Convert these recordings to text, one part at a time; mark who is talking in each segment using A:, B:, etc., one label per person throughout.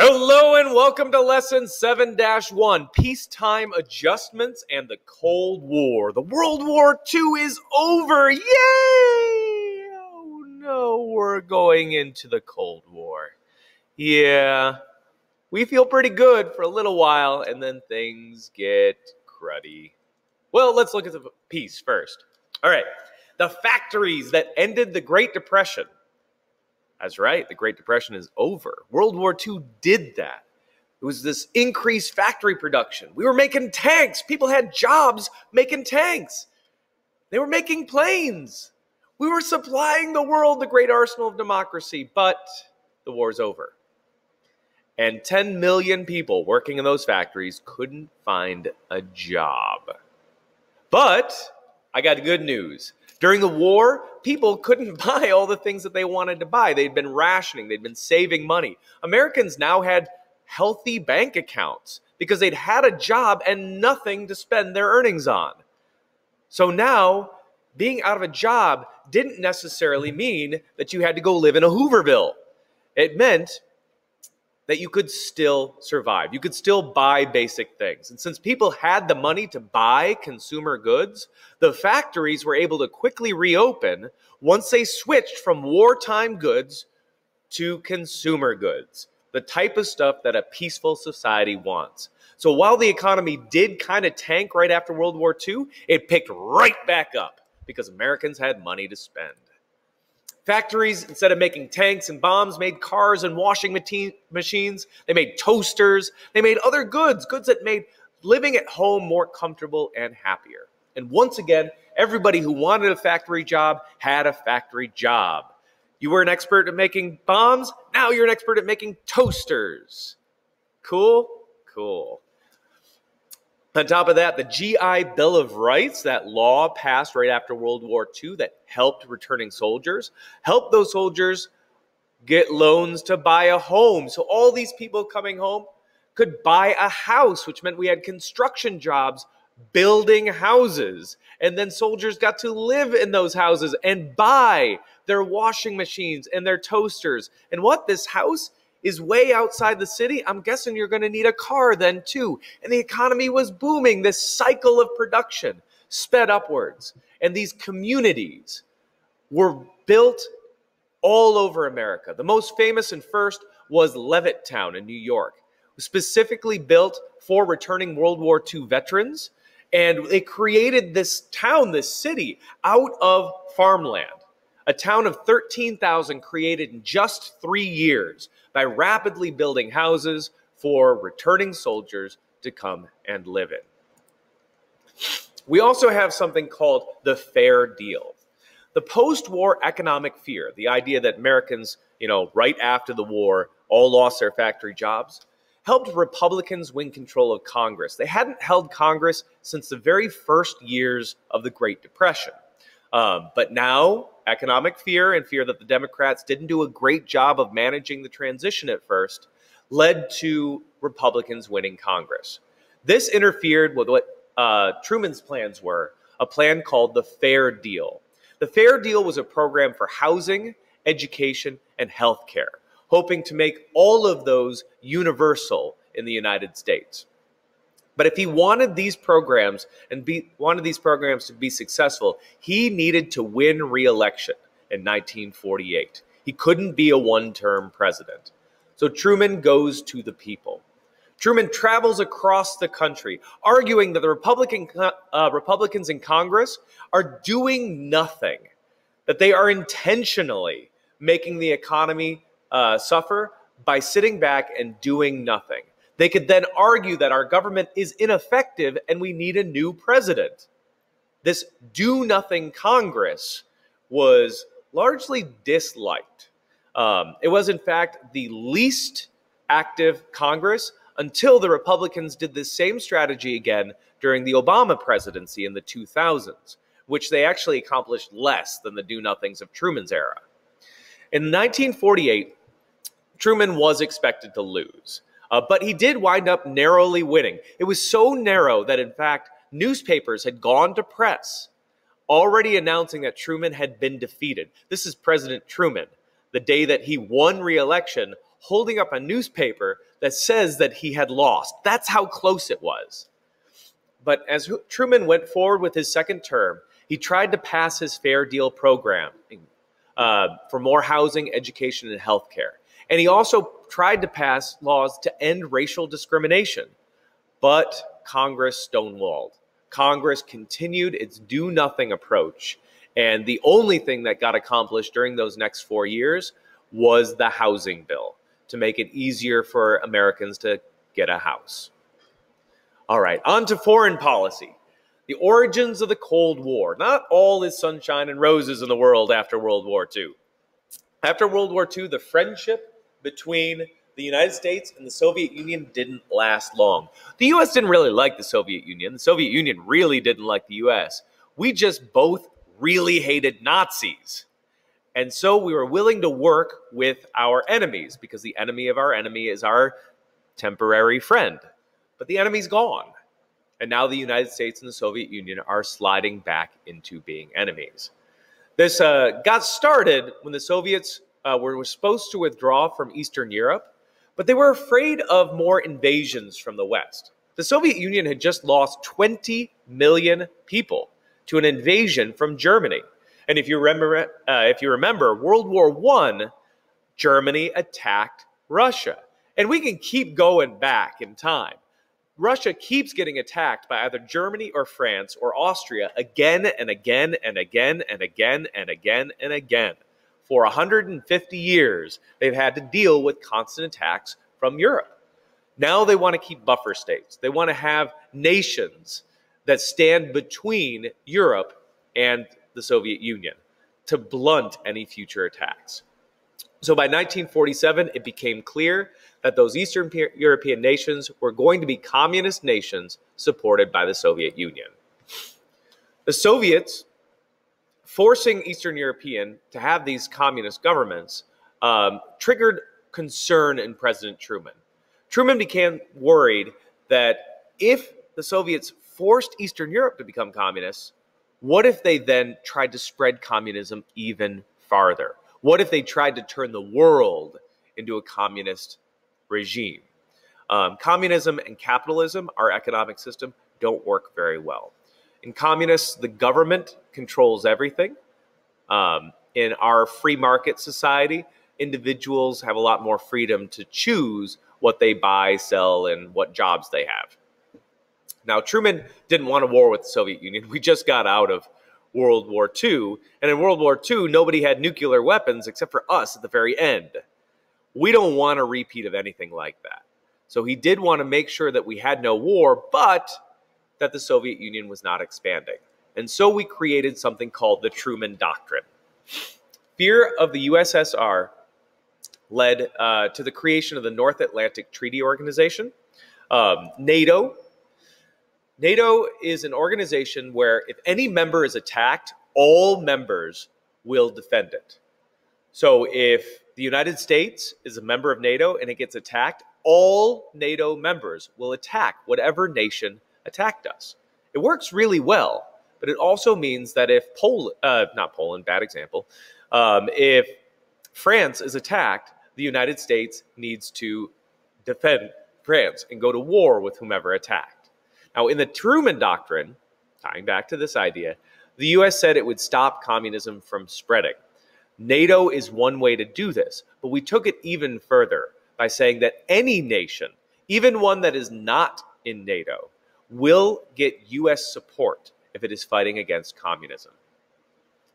A: Hello and welcome to Lesson 7-1, Peacetime Adjustments and the Cold War. The World War II is over. Yay! Oh no, we're going into the Cold War. Yeah, we feel pretty good for a little while and then things get cruddy. Well, let's look at the peace first. All right, the factories that ended the Great Depression. That's right, the Great Depression is over. World War II did that. It was this increased factory production. We were making tanks. People had jobs making tanks. They were making planes. We were supplying the world the great arsenal of democracy, but the war's over. And 10 million people working in those factories couldn't find a job. But I got good news. During the war, people couldn't buy all the things that they wanted to buy. They'd been rationing. They'd been saving money. Americans now had healthy bank accounts because they'd had a job and nothing to spend their earnings on. So now, being out of a job didn't necessarily mean that you had to go live in a Hooverville. It meant that you could still survive. You could still buy basic things. And since people had the money to buy consumer goods, the factories were able to quickly reopen once they switched from wartime goods to consumer goods, the type of stuff that a peaceful society wants. So while the economy did kind of tank right after World War II, it picked right back up because Americans had money to spend. Factories, instead of making tanks and bombs, made cars and washing machines. They made toasters. They made other goods that made living at home more comfortable and happier. And once again, everybody who wanted a factory job had a factory job. You were an expert at making bombs. Now you're an expert at making toasters. Cool? Cool. On top of that, the GI Bill of Rights, that law passed right after World War II that helped returning soldiers, helped those soldiers get loans to buy a home. So all these people coming home could buy a house, which meant we had construction jobs building houses. And then soldiers got to live in those houses and buy their washing machines and their toasters. And what? This house is way outside the city. I'm guessing you're going to need a car then too. And the economy was booming. This cycle of production sped upwards. And these communities were built all over America. The most famous and first was Levittown in New York, specifically built for returning World War II veterans. And they created this town, this city, out of farmland. A town of 13,000 created in just 3 years by rapidly building houses for returning soldiers to come and live in. We also have something called the fair deal. The post-war economic fear, the idea that Americans, right after the war, all lost their factory jobs, helped Republicans win control of Congress. They hadn't held Congress since the very first years of the Great Depression. But now, economic fear and fear that the Democrats didn't do a great job of managing the transition at first led to Republicans winning Congress. This interfered with what Truman's plans were, a plan called the Fair Deal. The Fair Deal was a program for housing, education, and health care, hoping to make all of those universal in the United States. But if he wanted these programs to be successful, he needed to win re-election in 1948. He couldn't be a one-term president. So Truman goes to the people. Truman travels across the country, arguing that the Republicans in Congress are doing nothing, that they are intentionally making the economy suffer by sitting back and doing nothing. They could then argue that our government is ineffective and we need a new president. This do-nothing Congress was largely disliked. It was, in fact, the least active Congress until the Republicans did the same strategy again during the Obama presidency in the 2000s, which they actually accomplished less than the do-nothings of Truman's era. In 1948, Truman was expected to lose. But he did wind up narrowly winning. It was so narrow that, in fact, newspapers had gone to press, already announcing that Truman had been defeated. This is President Truman, the day that he won re-election, holding up a newspaper that says that he had lost. That's how close it was. But as Truman went forward with his second term, he tried to pass his Fair Deal program for more housing, education, and health care. And he also tried to pass laws to end racial discrimination. But Congress stonewalled. Congress continued its do-nothing approach. And the only thing that got accomplished during those next 4 years was the housing bill to make it easier for Americans to get a house. All right, on to foreign policy. The origins of the Cold War. Not all is sunshine and roses in the world after World War II. After World War II, the friendship between the United States and the Soviet Union didn't last long. The U.S. didn't really like the Soviet Union. The Soviet Union really didn't like the U.S. We just both really hated Nazis. And so we were willing to work with our enemies because the enemy of our enemy is our temporary friend. But the enemy's gone. And now the United States and the Soviet Union are sliding back into being enemies. This got started when the Soviets were supposed to withdraw from Eastern Europe, but they were afraid of more invasions from the West. The Soviet Union had just lost 20 million people to an invasion from Germany. And if you remember, World War I, Germany attacked Russia. And we can keep going back in time. Russia keeps getting attacked by either Germany or France or Austria again and again and again and again and again and again. For 150 years, they've had to deal with constant attacks from Europe. Now they want to keep buffer states. They want to have nations that stand between Europe and the Soviet Union to blunt any future attacks. So by 1947, it became clear that those Eastern European nations were going to be communist nations supported by the Soviet Union. The Soviets, forcing Eastern European to have these communist governments, triggered concern in President Truman. Truman became worried that if the Soviets forced Eastern Europe to become communists, what if they then tried to spread communism even farther? What if they tried to turn the world into a communist regime? Communism and capitalism, our economic system, don't work very well. In communists, the government controls everything. In our free market society, individuals have a lot more freedom to choose what they buy, sell, and what jobs they have. Now, Truman didn't want a war with the Soviet Union. We just got out of World War II. And in World War II, nobody had nuclear weapons except for us at the very end. We don't want a repeat of anything like that. So he did want to make sure that we had no war, but that the Soviet Union was not expanding. And so we created something called the Truman Doctrine. Fear of the USSR led to the creation of the North Atlantic Treaty Organization, NATO. NATO is an organization where if any member is attacked, all members will defend it. So if the United States is a member of NATO and it gets attacked, all NATO members will attack whatever nation attacked us. It works really well, but it also means that if if France is attacked, the United States needs to defend France and go to war with whomever attacked. Now, in the Truman Doctrine, tying back to this idea, the U.S. said it would stop communism from spreading. NATO is one way to do this, but we took it even further by saying that any nation, even one that is not in NATO, will get U.S. support if it is fighting against communism.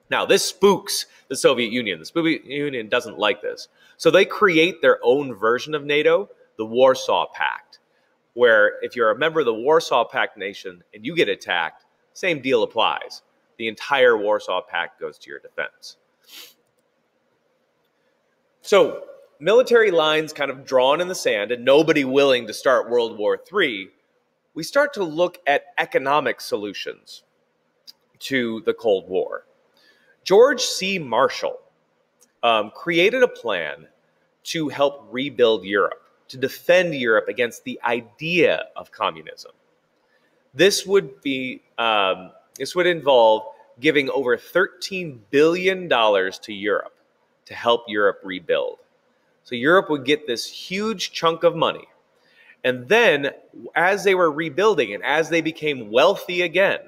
A: Now, this spooks the Soviet Union. The Soviet Union doesn't like this. So they create their own version of NATO, the Warsaw Pact, where if you're a member of the Warsaw Pact nation and you get attacked, same deal applies. The entire Warsaw Pact goes to your defense. So military lines kind of drawn in the sand and nobody willing to start World War III, we start to look at economic solutions to the Cold War. George C. Marshall created a plan to help rebuild Europe, to defend Europe against the idea of communism. This would involve giving over $13 billion to Europe to help Europe rebuild. So Europe would get this huge chunk of money, And then as they were rebuilding and as they became wealthy again,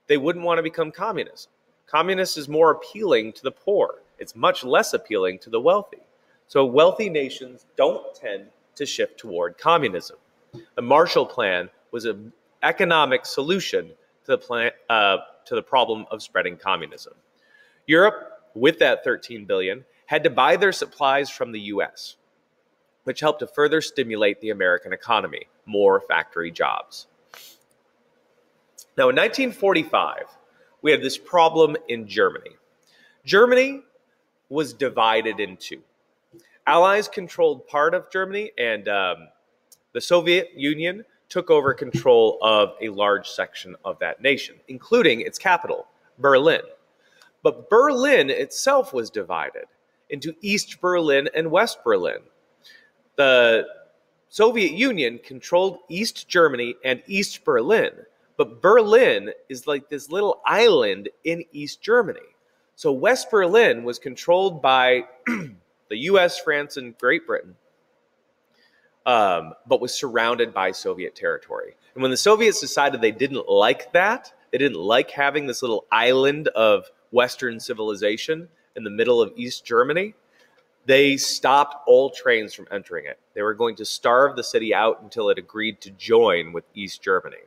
A: they wouldn't want to become communists. Communist is more appealing to the poor. It's much less appealing to the wealthy. So wealthy nations don't tend to shift toward communism. The Marshall Plan was an economic solution to the problem of spreading communism. Europe, with that $13 billion, had to buy their supplies from the U.S., which helped to further stimulate the American economy, more factory jobs. Now, in 1945, we had this problem in Germany. Germany was divided in two. Allies controlled part of Germany, and the Soviet Union took over control of a large section of that nation, including its capital, Berlin. But Berlin itself was divided into East Berlin and West Berlin. The Soviet Union controlled East Germany and East Berlin, but Berlin is like this little island in East Germany. So West Berlin was controlled by the US, France, and Great Britain, but was surrounded by Soviet territory. And when the Soviets decided they didn't like that, they didn't like having this little island of Western civilization in the middle of East Germany, they stopped all trains from entering it. They were going to starve the city out until it agreed to join with East Germany.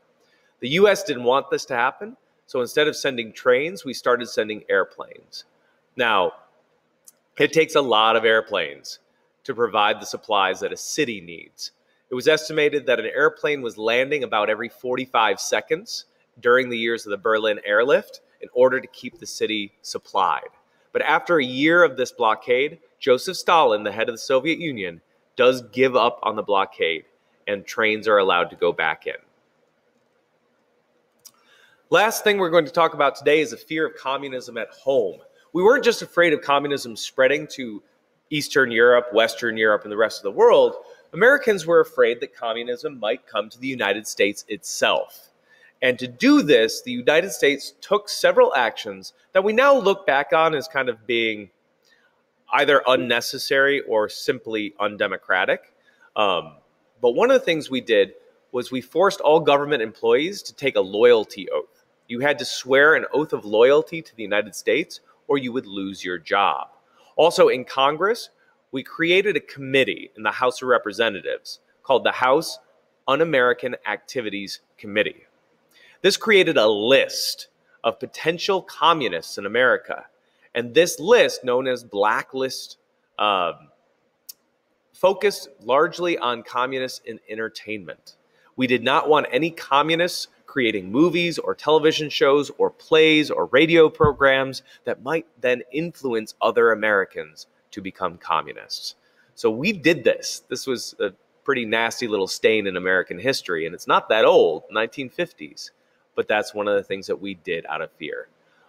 A: The US didn't want this to happen, so instead of sending trains, we started sending airplanes. Now, it takes a lot of airplanes to provide the supplies that a city needs. It was estimated that an airplane was landing about every 45 seconds during the years of the Berlin airlift in order to keep the city supplied. But after a year of this blockade, Joseph Stalin, the head of the Soviet Union, does give up on the blockade, and trains are allowed to go back in. Last thing we're going to talk about today is the fear of communism at home. We weren't just afraid of communism spreading to Eastern Europe, Western Europe, and the rest of the world. Americans were afraid that communism might come to the United States itself. And to do this, the United States took several actions that we now look back on as kind of being either unnecessary or simply undemocratic. But one of the things we did was we forced all government employees to take a loyalty oath. You had to swear an oath of loyalty to the United States or you would lose your job. Also in Congress, we created a committee in the House of Representatives called the House Un-American Activities Committee. This created a list of potential communists in America. And this list, known as Blacklist, focused largely on communists in entertainment. We did not want any communists creating movies or television shows or plays or radio programs that might then influence other Americans to become communists. So we did this. This was a pretty nasty little stain in American history, and it's not that old, 1950s. But that's one of the things that we did out of fear.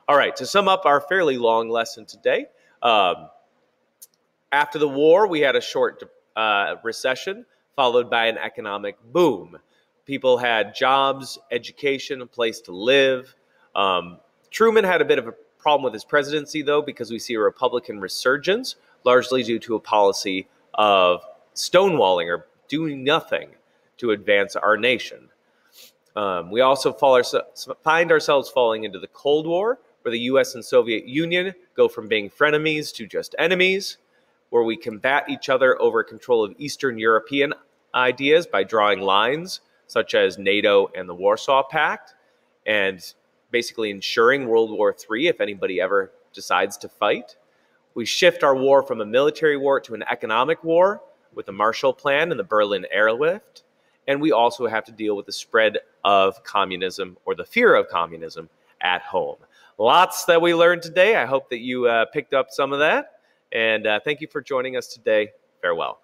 A: All right, to sum up our fairly long lesson today, after the war, we had a short recession followed by an economic boom. People had jobs, education, a place to live. Truman had a bit of a problem with his presidency, though, because we see a Republican resurgence, largely due to a policy of stonewalling or doing nothing to advance our nation. We also find ourselves falling into the Cold War, where the U.S. and Soviet Union go from being frenemies to just enemies, where we combat each other over control of Eastern European ideas by drawing lines, such as NATO and the Warsaw Pact, and basically ensuring World War III if anybody ever decides to fight. We shift our war from a military war to an economic war with the Marshall Plan and the Berlin airlift. And we also have to deal with the spread of communism or the fear of communism at home. Lots that we learned today. I hope that you picked up some of that. And thank you for joining us today. Farewell.